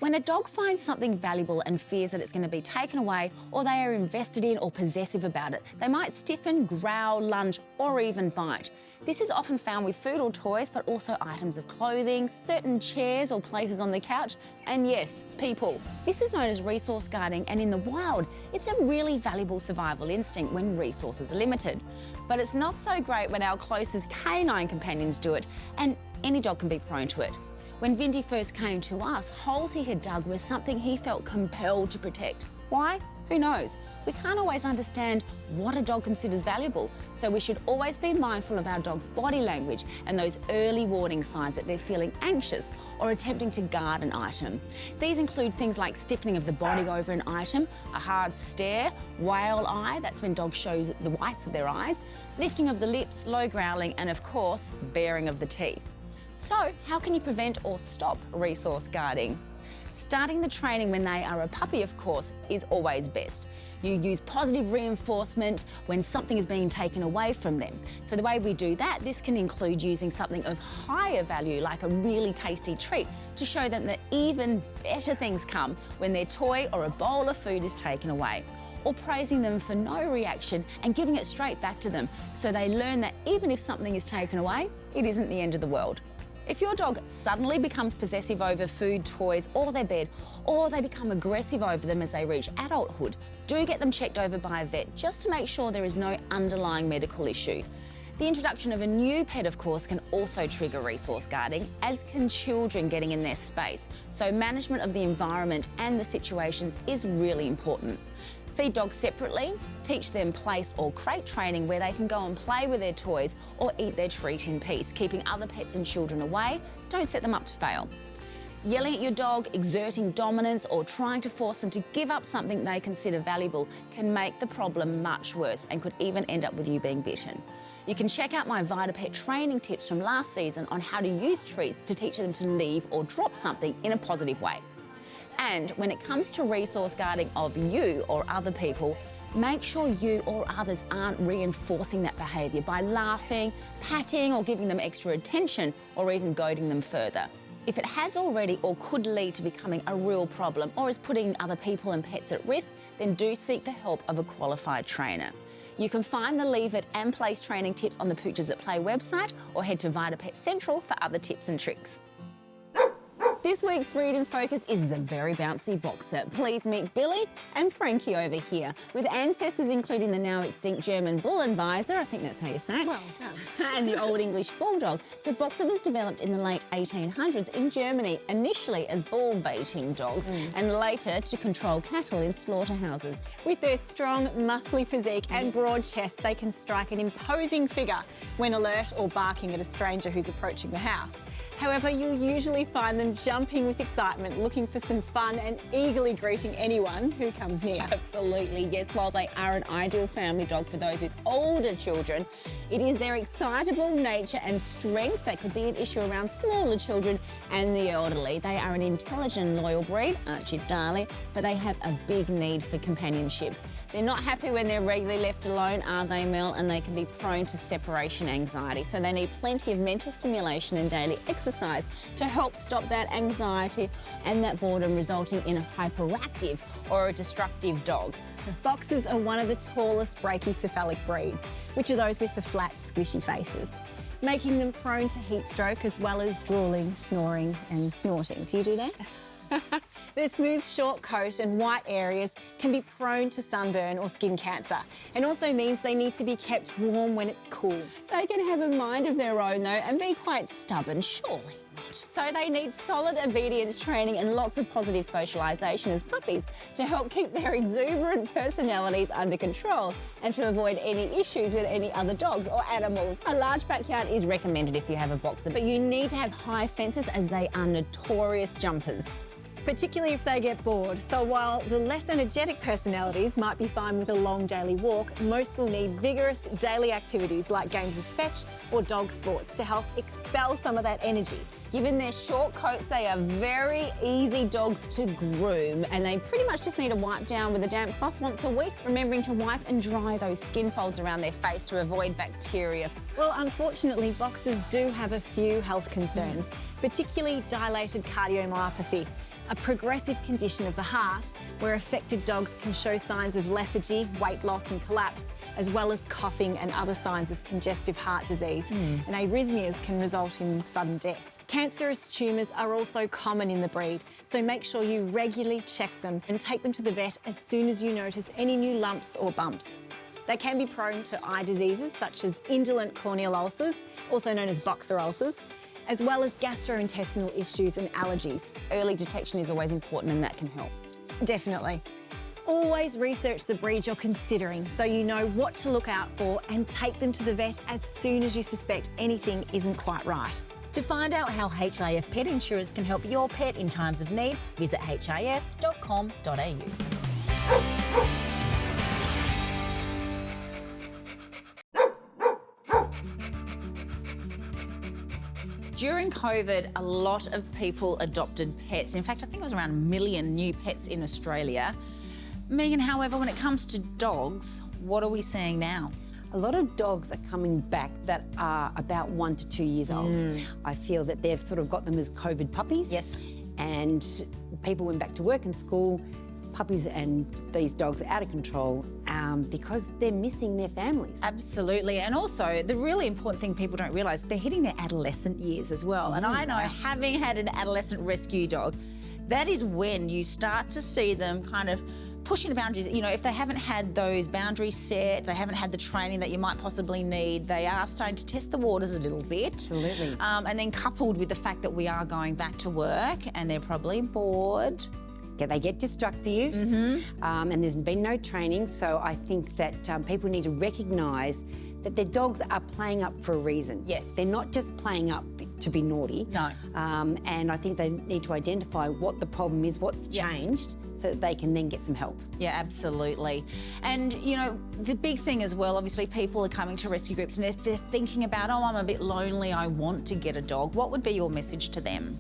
When a dog finds something valuable and fears that it's going to be taken away, or they are invested in or possessive about it, they might stiffen, growl, lunge, or even bite. This is often found with food or toys, but also items of clothing, certain chairs or places on the couch, and yes, people. This is known as resource guarding, and in the wild, it's a really valuable survival instinct when resources are limited. But it's not so great when our closest canine companions do it, and any dog can be prone to it. When Vindy first came to us, holes he had dug was something he felt compelled to protect. Why? Who knows? We can't always understand what a dog considers valuable, so we should always be mindful of our dog's body language and those early warning signs that they're feeling anxious or attempting to guard an item. These include things like stiffening of the body over an item, a hard stare, whale eye, that's when dogs show the whites of their eyes, lifting of the lips, low growling, and of course, baring of the teeth. So, how can you prevent or stop resource guarding? Starting the training when they are a puppy, of course, is always best. You use positive reinforcement when something is being taken away from them. So the way we do that, this can include using something of higher value, like a really tasty treat, to show them that even better things come when their toy or a bowl of food is taken away. Or praising them for no reaction and giving it straight back to them, so they learn that even if something is taken away, it isn't the end of the world. If your dog suddenly becomes possessive over food, toys, or their bed, or they become aggressive over them as they reach adulthood, do get them checked over by a vet just to make sure there is no underlying medical issue. The introduction of a new pet, of course, can also trigger resource guarding, as can children getting in their space. So management of the environment and the situations is really important. Feed dogs separately, teach them place or crate training where they can go and play with their toys or eat their treat in peace, keeping other pets and children away. Don't set them up to fail. Yelling at your dog, exerting dominance, or trying to force them to give up something they consider valuable can make the problem much worse and could even end up with you being bitten. You can check out my VitaPet training tips from last season on how to use treats to teach them to leave or drop something in a positive way. And when it comes to resource guarding of you or other people, make sure you or others aren't reinforcing that behaviour by laughing, patting, or giving them extra attention, or even goading them further. If it has already or could lead to becoming a real problem or is putting other people and pets at risk, then do seek the help of a qualified trainer. You can find the Leave It and Place training tips on the Pooches at Play website, or head to VitaPet Central for other tips and tricks. This week's breed in focus is the very bouncy boxer. Please meet Billy and Frankie over here. With ancestors including the now extinct German Bullenbeiser, I think that's how you say it, well done, and the Old English Bulldog, the boxer was developed in the late 1800s in Germany, initially as bull baiting dogs and later to control cattle in slaughterhouses. With their strong, muscly physique and broad chest, they can strike an imposing figure when alert or barking at a stranger who's approaching the house. However, you'll usually find them jumping with excitement, looking for some fun and eagerly greeting anyone who comes near. Absolutely, yes. While they are an ideal family dog for those with older children, it is their excitable nature and strength that could be an issue around smaller children and the elderly. They are an intelligent, loyal breed, aren't you, darling? But they have a big need for companionship. They're not happy when they're regularly left alone, are they, Mel? And they can be prone to separation anxiety. So they need plenty of mental stimulation and daily exercise to help stop that anxiety and that boredom, resulting in a hyperactive or a destructive dog. Boxers are one of the tallest brachycephalic breeds, which are those with the flat, squishy faces, making them prone to heat stroke as well as drooling, snoring and snorting. Do you do that? Their smooth, short coat and white areas can be prone to sunburn or skin cancer, and also means they need to be kept warm when it's cool. They can have a mind of their own, though, and be quite stubborn, surely not. So they need solid obedience training and lots of positive socialisation as puppies to help keep their exuberant personalities under control and to avoid any issues with any other dogs or animals. A large backyard is recommended if you have a boxer, but you need to have high fences as they are notorious jumpers. Particularly if they get bored. So while the less energetic personalities might be fine with a long daily walk, most will need vigorous daily activities like games of fetch or dog sports to help expel some of that energy. Given their short coats, they are very easy dogs to groom, and they pretty much just need a wipe down with a damp cloth once a week, remembering to wipe and dry those skin folds around their face to avoid bacteria. Well, unfortunately, boxers do have a few health concerns, particularly dilated cardiomyopathy, a progressive condition of the heart where affected dogs can show signs of lethargy, weight loss and collapse, as well as coughing and other signs of congestive heart disease. And arrhythmias can result in sudden death. Cancerous tumours are also common in the breed, so make sure you regularly check them and take them to the vet as soon as you notice any new lumps or bumps. They can be prone to eye diseases such as indolent corneal ulcers, also known as boxer ulcers, as well as gastrointestinal issues and allergies. Early detection is always important and that can help. Definitely. Always research the breed you're considering so you know what to look out for and take them to the vet as soon as you suspect anything isn't quite right. To find out how HIF pet insurance can help your pet in times of need, visit hif.com.au. During COVID, a lot of people adopted pets. In fact, I think it was around 1 million new pets in Australia. Megan, however, when it comes to dogs, what are we seeing now? A lot of dogs are coming back that are about 1 to 2 years old. I feel that they've sort of got them as COVID puppies. Yes. And people went back to work and school. Puppies and these dogs are out of control because they're missing their families. Absolutely. And also, the really important thing people don't realise, they're hitting their adolescent years as well. And I know, having had an adolescent rescue dog, that is when you start to see them kind of pushing the boundaries. You know, if they haven't had those boundaries set, they haven't had the training that you might possibly need, they are starting to test the waters a little bit. Absolutely. And then coupled with the fact that we are going back to work and they're probably bored. Yeah, they get destructive and there's been no training. So I think that people need to recognise that their dogs are playing up for a reason. Yes. They're not just playing up to be naughty. No. And I think they need to identify what the problem is, what's changed, so that they can then get some help. Yeah, absolutely. And, you know, the big thing as well, obviously people are coming to rescue groups and if they're thinking about, oh, I'm a bit lonely, I want to get a dog, what would be your message to them?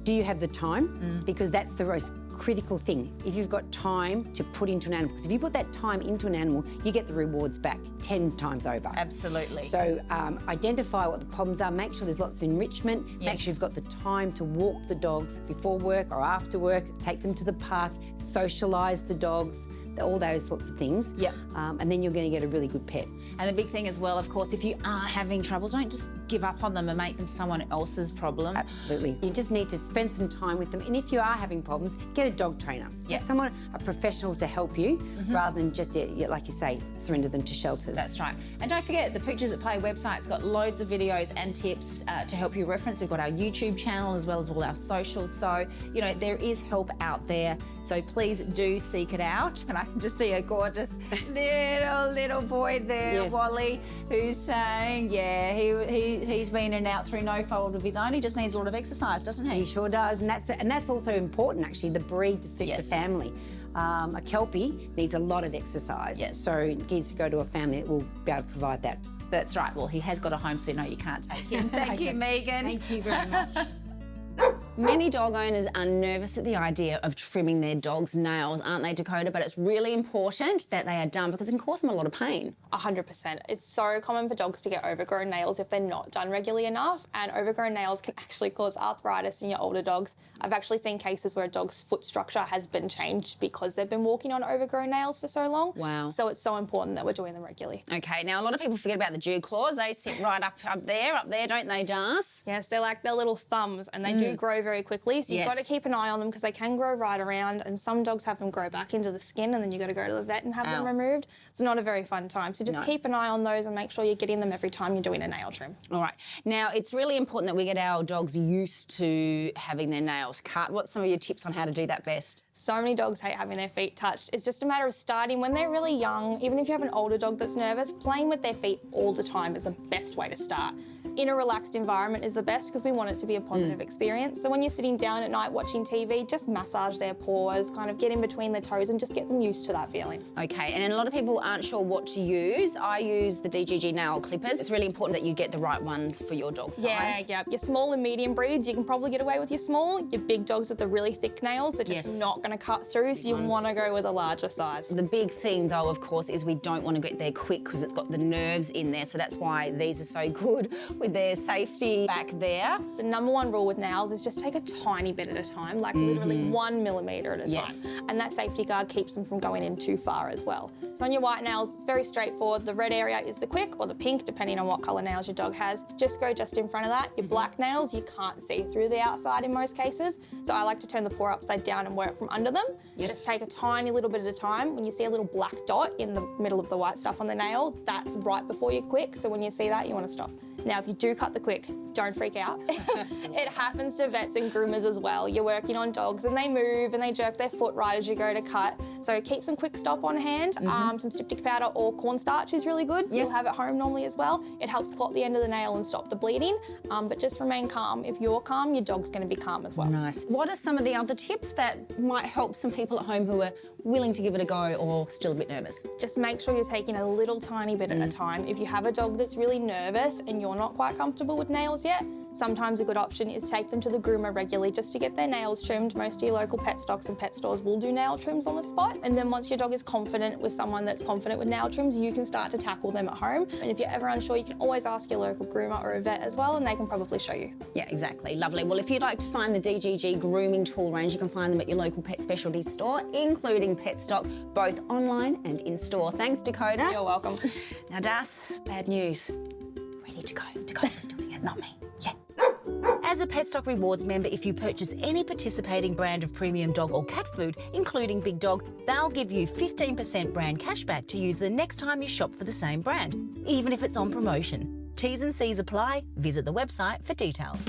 Do you have the time? Because that's the most critical thing. If you've got time to put into an animal, because if you put that time into an animal, you get the rewards back 10 times over. Absolutely. So identify what the problems are, make sure there's lots of enrichment, Yes. make sure you've got the time to walk the dogs before work or after work, take them to the park, socialise the dogs, all those sorts of things. Yep. And then you're going to get a really good pet. And the big thing as well, of course, if you are having trouble, don't just give up on them and make them someone else's problem. Absolutely. You just need to spend some time with them. And if you are having problems, get a dog trainer. Yeah. Get someone, a professional to help you, rather than just, like you say, surrender them to shelters. That's right. And don't forget, the Pooches at Play website's got loads of videos and tips to help you reference. We've got our YouTube channel as well as all our socials. So, you know, there is help out there. So please do seek it out. And I can just see a gorgeous little boy there, Yes. Wally, who's saying, yeah, he's been in and out through no fault of his own. He just needs a lot of exercise, doesn't he? He sure does, and that's also important, actually, the breed to suit Yes. the family. A Kelpie needs a lot of exercise, Yes. so it needs to go to a family that will be able to provide that. That's right. Well, he has got a home, so no, you can't take him. Thank you, Megan. Thank you very much. Many dog owners are nervous at the idea of trimming their dog's nails, aren't they, Dakota? But it's really important that they are done because it can cause them a lot of pain. 100%. It's so common for dogs to get overgrown nails if they're not done regularly enough, and overgrown nails can actually cause arthritis in your older dogs. I've actually seen cases where a dog's foot structure has been changed because they've been walking on overgrown nails for so long. Wow. So it's so important that we're doing them regularly. Okay, now a lot of people forget about the dew claws. They sit right up there, don't they, Das? Yes, they're like their little thumbs, and they do grow very quickly, so you've Yes. got to keep an eye on them because they can grow right around, and some dogs have them grow back into the skin, and then you've got to go to the vet and have them removed. It's not a very fun time, so just keep an eye on those and make sure you're getting them every time you're doing a nail trim. All right. Now, it's really important that we get our dogs used to having their nails cut. What's some of your tips on how to do that best? So many dogs hate having their feet touched. It's just a matter of starting when they're really young. Even if you have an older dog that's nervous, playing with their feet all the time is the best way to start. In a relaxed environment is the best because we want it to be a positive experience. So when you're sitting down at night watching TV, just massage their paws, kind of get in between their toes and just get them used to that feeling. Okay, and a lot of people aren't sure what to use. I use the DGG nail clippers. It's really important that you get the right ones for your dog size. Yeah. Your small and medium breeds, you can probably get away with your small. Your big dogs with the really thick nails, they're just Yes. not going to cut through, so you want to go with a larger size. The big thing, though, of course, is we don't want to get there quick because it's got the nerves in there, so that's why these are so good with with their safety back there. The number one rule with nails is just take a tiny bit at a time, like literally 1 millimetre at a time. And that safety guard keeps them from going in too far as well. So on your white nails, it's very straightforward. The red area is the quick or the pink, depending on what colour nails your dog has. Just go just in front of that. Your black nails, you can't see through the outside in most cases. So I like to turn the paw upside down and work from under them. Just take a tiny little bit at a time. When you see a little black dot in the middle of the white stuff on the nail, that's right before your quick. So when you see that, you want to stop. Now, if you do cut the quick, don't freak out. It happens to vets and groomers as well. You're working on dogs and they move and they jerk their foot right as you go to cut. So keep some quick stop on hand. Some styptic powder or cornstarch is really good. You'll have at home normally as well. It helps clot the end of the nail and stop the bleeding. But just remain calm. If you're calm, your dog's going to be calm as well. Nice. What are some of the other tips that might help some people at home who are willing to give it a go or still a bit nervous? Just make sure you're taking a little tiny bit at a time. If you have a dog that's really nervous and you're not quite comfortable with nails yet, sometimes a good option is take them to the groomer regularly just to get their nails trimmed. Most of your local pet stocks and pet stores will do nail trims on the spot. And then once your dog is confident with someone that's confident with nail trims, you can start to tackle them at home. And if you're ever unsure, you can always ask your local groomer or a vet as well, and they can probably show you. Yeah, exactly. Lovely. Well, if you'd like to find the DGG grooming tool range, you can find them at your local pet specialty store, including pet stock, both online and in store. Thanks, Dakota. You're welcome. Now, Das, bad news. Ready to go. Dakota's doing it, not me. Yeah. As a Petstock Rewards member, if you purchase any participating brand of premium dog or cat food, including Big Dog, they'll give you 15% brand cashback to use the next time you shop for the same brand, even if it's on promotion. T's and C's apply. Visit the website for details.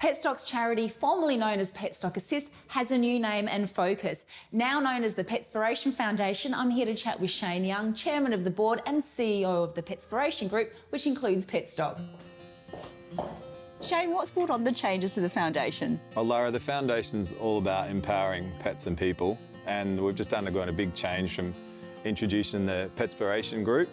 Petstock's charity, formerly known as Petstock Assist, has a new name and focus. Now known as the Petspiration Foundation, I'm here to chat with Shane Young, Chairman of the Board and CEO of the Petspiration Group, which includes Petstock. Shane, what's brought on the changes to the foundation? Well, Lara, the foundation's all about empowering pets and people, and we've just undergone a big change from introducing the Petspiration Group,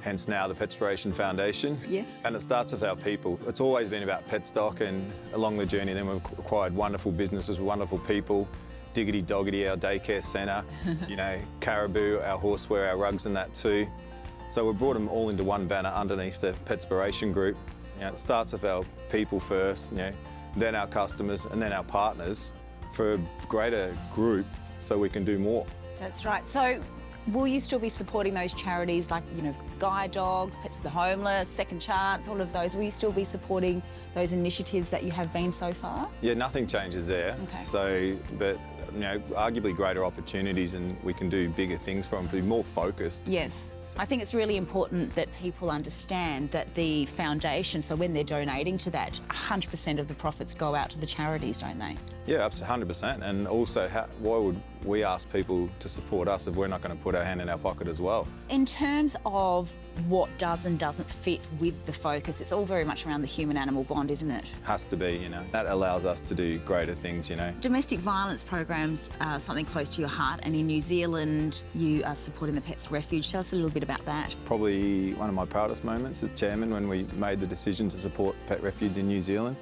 hence now the Petspiration Foundation. Yes. And it starts with our people. It's always been about pet stock, and along the journey then we've acquired wonderful businesses with wonderful people. Diggity Doggity, our daycare centre, you know, Caribou, our horseware, our rugs and that too. So we've brought them all into one banner underneath the Petspiration Group. You know, it starts with our people first, you know, then our customers and then our partners for a greater group so we can do more. That's right. So will you still be supporting those charities like, you know, Guide Dogs, Pets to the Homeless, Second Chance, all of those? Will you still be supporting those initiatives that you have been so far? Yeah, nothing changes there. Okay. So, but, you know, arguably greater opportunities and we can do bigger things for them, be more focused. Yes. I think it's really important that people understand that the foundation, so when they're donating to that, 100% of the profits go out to the charities, don't they? Yeah, up to 100%. And also, why would we ask people to support us if we're not going to put our hand in our pocket as well? In terms of what does and doesn't fit with the focus, it's all very much around the human-animal bond, isn't it? Has to be, you know. That allows us to do greater things, you know. Domestic violence programs are something close to your heart, and in New Zealand you are supporting the Pets Refuge. Tell us a little bit about that. Probably one of my proudest moments as chairman when we made the decision to support Pet Refuge in New Zealand.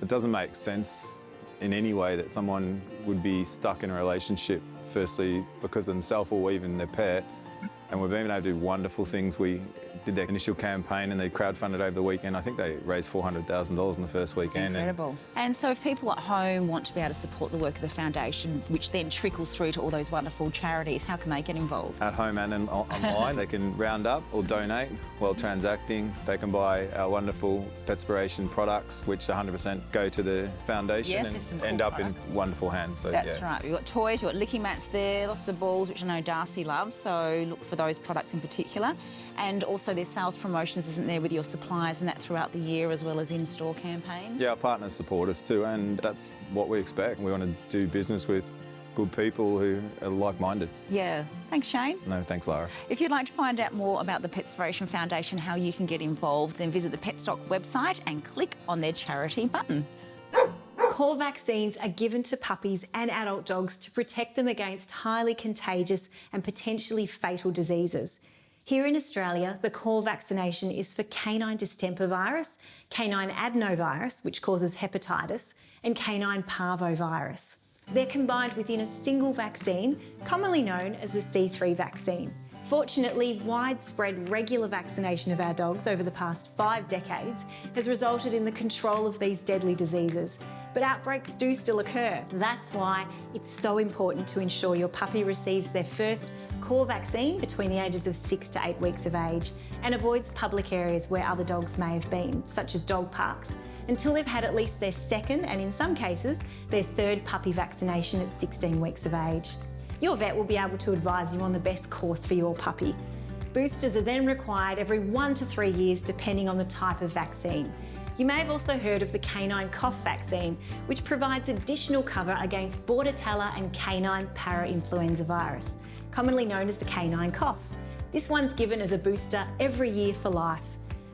It doesn't make sense in any way that someone would be stuck in a relationship, firstly because of themselves or even their pet. And we've been able to do wonderful things. We did their initial campaign and they crowdfunded over the weekend. I think they raised $400,000 in the first weekend. It's incredible. And so if people at home want to be able to support the work of the foundation, which then trickles through to all those wonderful charities, how can they get involved? At home and online, they can round up or donate while transacting. They can buy our wonderful Petspiration products, which 100% go to the foundation and end up in wonderful hands. So, that's right. We've got toys, we've got licky mats there, lots of balls, which I know Darcy loves, so look for those products in particular. And also there's sales promotions, isn't there, with your suppliers and that throughout the year, as well as in-store campaigns? Yeah, our partners support us too, and that's what we expect. We want to do business with good people who are like-minded. Yeah. Thanks, Shane. No, thanks, Lara. If you'd like to find out more about the Petspiration Foundation, how you can get involved, then visit the Petstock website and click on their charity button. Core vaccines are given to puppies and adult dogs to protect them against highly contagious and potentially fatal diseases. Here in Australia, the core vaccination is for canine distemper virus, canine adenovirus, which causes hepatitis, and canine parvovirus. They're combined within a single vaccine, commonly known as the C3 vaccine. Fortunately, widespread regular vaccination of our dogs over the past 5 decades has resulted in the control of these deadly diseases. But outbreaks do still occur. That's why it's so important to ensure your puppy receives their first core vaccine between the ages of 6 to 8 weeks of age and avoids public areas where other dogs may have been, such as dog parks, until they've had at least their second and, in some cases, their third puppy vaccination at 16 weeks of age. Your vet will be able to advise you on the best course for your puppy. Boosters are then required every 1 to 3 years depending on the type of vaccine. You may have also heard of the canine cough vaccine, which provides additional cover against Bordetella and canine parainfluenza virus, commonly known as the canine cough. This one's given as a booster every year for life.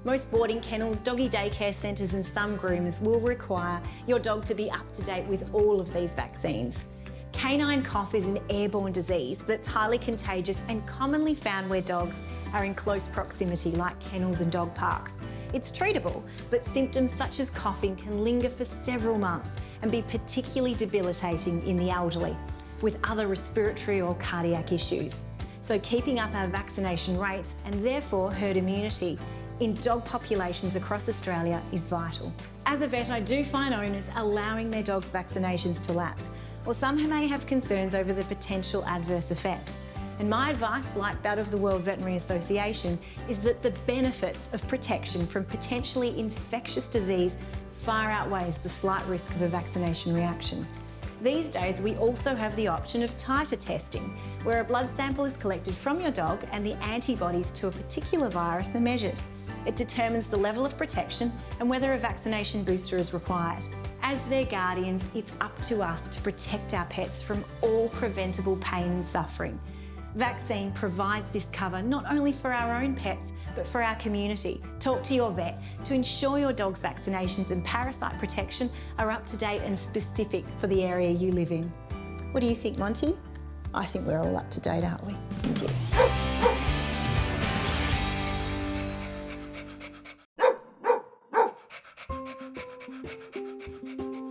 Most boarding kennels, doggy daycare centres and some groomers will require your dog to be up to date with all of these vaccines. Canine cough is an airborne disease that's highly contagious and commonly found where dogs are in close proximity, like kennels and dog parks. It's treatable, but symptoms such as coughing can linger for several months and be particularly debilitating in the elderly, with other respiratory or cardiac issues. So keeping up our vaccination rates and therefore herd immunity in dog populations across Australia is vital. As a vet, I do find owners allowing their dogs' vaccinations to lapse, or some may have concerns over the potential adverse effects. And my advice, like that of the World Veterinary Association, is that the benefits of protection from potentially infectious disease far outweighs the slight risk of a vaccination reaction. These days, we also have the option of Titre testing, where a blood sample is collected from your dog and the antibodies to a particular virus are measured. It determines the level of protection and whether a vaccination booster is required. As their guardians, it's up to us to protect our pets from all preventable pain and suffering. Vaccine provides this cover not only for our own pets, but for our community. Talk to your vet to ensure your dog's vaccinations and parasite protection are up to date and specific for the area you live in. What do you think, Monty? I think we're all up to date, aren't we? Thank you.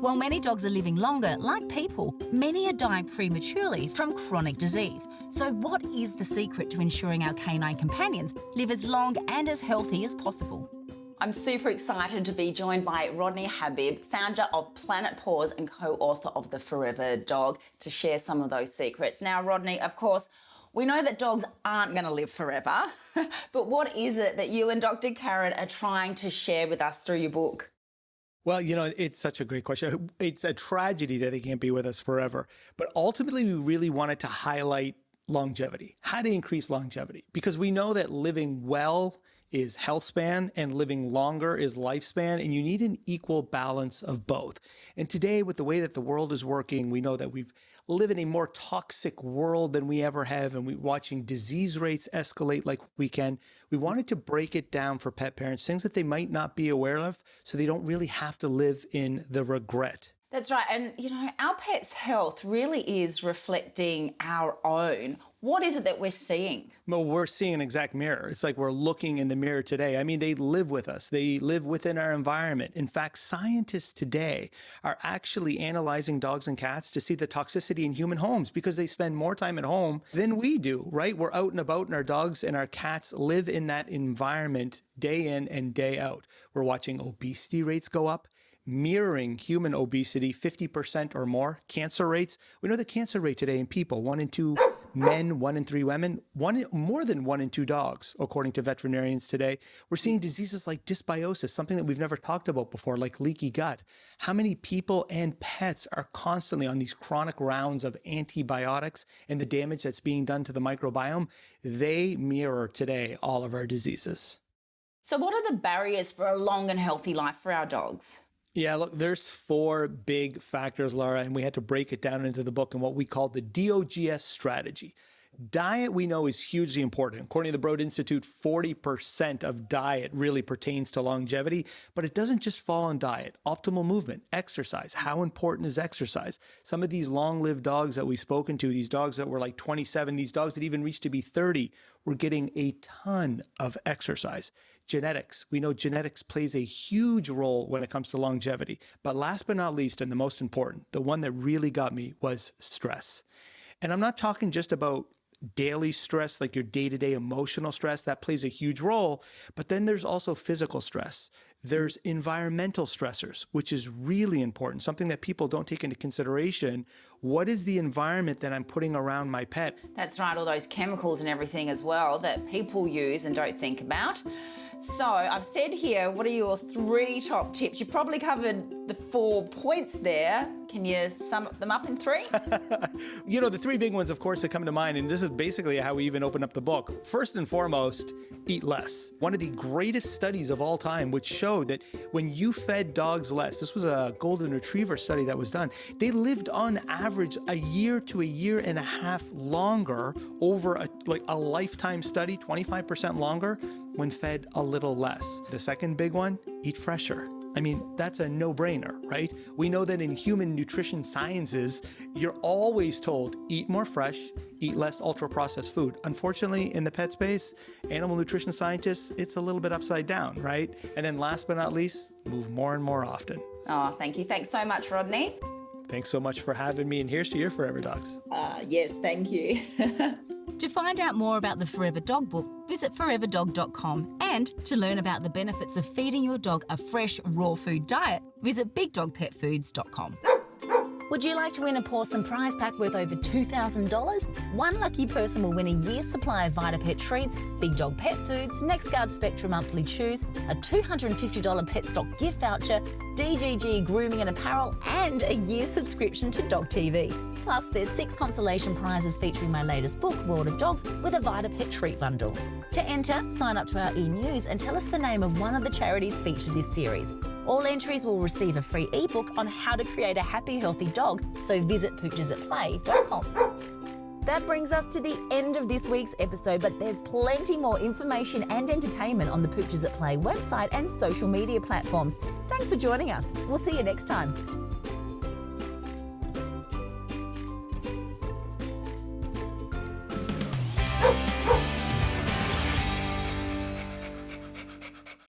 While many dogs are living longer, like people, many are dying prematurely from chronic disease. So what is the secret to ensuring our canine companions live as long and as healthy as possible? I'm super excited to be joined by Rodney Habib, founder of Planet Paws and co-author of The Forever Dog, to share some of those secrets. Now, Rodney, of course, we know that dogs aren't going to live forever, but what is it that you and Dr. Karen are trying to share with us through your book? Well, you know, it's such a great question. It's a tragedy that they can't be with us forever. But ultimately, we really wanted to highlight longevity, how to increase longevity, because we know that living well is health span and living longer is lifespan, and you need an equal balance of both. And today, with the way that the world is working, we know that we live in a more toxic world than we ever have, and we're watching disease rates escalate like we can. We wanted to break it down for pet parents, things that they might not be aware of, so they don't really have to live in the regret. That's right. And, you know, our pet's health really is reflecting our own. What is it that we're seeing? Well, we're seeing an exact mirror. It's like we're looking in the mirror today. I mean, they live with us. They live within our environment. In fact, scientists today are actually analyzing dogs and cats to see the toxicity in human homes because they spend more time at home than we do, right? We're out and about, and our dogs and our cats live in that environment day in and day out. We're watching obesity rates go up, mirroring human obesity, 50% or more. Cancer rates. We know the cancer rate today in people, 1 in 2 men, 1 in 3 women, more than 1 in 2 dogs, according to veterinarians today. We're seeing diseases like dysbiosis, something that we've never talked about before, like leaky gut. How many people and pets are constantly on these chronic rounds of antibiotics and the damage that's being done to the microbiome? They mirror today all of our diseases. So what are the barriers for a long and healthy life for our dogs? Yeah, look, there's 4 big factors, Lara, and we had to break it down into the book in what we call the DOGS strategy. Diet, we know, is hugely important. According to the Broad Institute, 40% of diet really pertains to longevity, but it doesn't just fall on diet. Optimal movement, exercise. How important is exercise? Some of these long-lived dogs that we've spoken to, these dogs that were like 27, these dogs that even reached to be 30, were getting a ton of exercise. genetics. We know genetics plays a huge role when it comes to longevity. But last but not least, and the most important, the one that really got me was stress. And I'm not talking just about daily stress, like your day-to-day emotional stress, that plays a huge role. But then there's also physical stress. There's environmental stressors, which is really important, something that people don't take into consideration. What is the environment that I'm putting around my pet? That's right, all those chemicals and everything as well that people use and don't think about. So I've said here, what are your 3 top tips? You probably covered the 4 points there. Can you sum them up in 3? You know, the 3 big ones, of course, that come to mind, and this is basically how we even open up the book. First and foremost, eat less. One of the greatest studies of all time, which showed that when you fed dogs less, this was a golden retriever study that was done, they lived on average a year to a year and a half longer over a lifetime study, 25% longer when fed a little less. The second big one, eat fresher. I mean, that's a no-brainer, right? We know that in human nutrition sciences, you're always told, eat more fresh, eat less ultra-processed food. Unfortunately, in the pet space, animal nutrition scientists, it's a little bit upside down, right? And then last but not least, move more and more often. Oh, thank you. Thanks so much, Rodney. Thanks so much for having me, and here's to your Forever Dogs. Yes, thank you. To find out more about the Forever Dog book, visit foreverdog.com. And to learn about the benefits of feeding your dog a fresh, raw food diet, visit bigdogpetfoods.com. Would you like to win a Pawsome prize pack worth over $2,000? One lucky person will win a year's supply of VitaPet treats, Big Dog Pet Foods, NextGuard Spectra monthly chews, a $250 pet stock gift voucher, DGG grooming and apparel, and a year's subscription to Dog TV. Plus, there's 6 consolation prizes featuring my latest book, World of Dogs, with a VitaPet treat bundle. To enter, sign up to our e-news and tell us the name of one of the charities featured this series. All entries will receive a free ebook on how to create a happy, healthy dog, so visit poochesatplay.com. That brings us to the end of this week's episode, but there's plenty more information and entertainment on the Pooches at Play website and social media platforms. Thanks for joining us. We'll see you next time.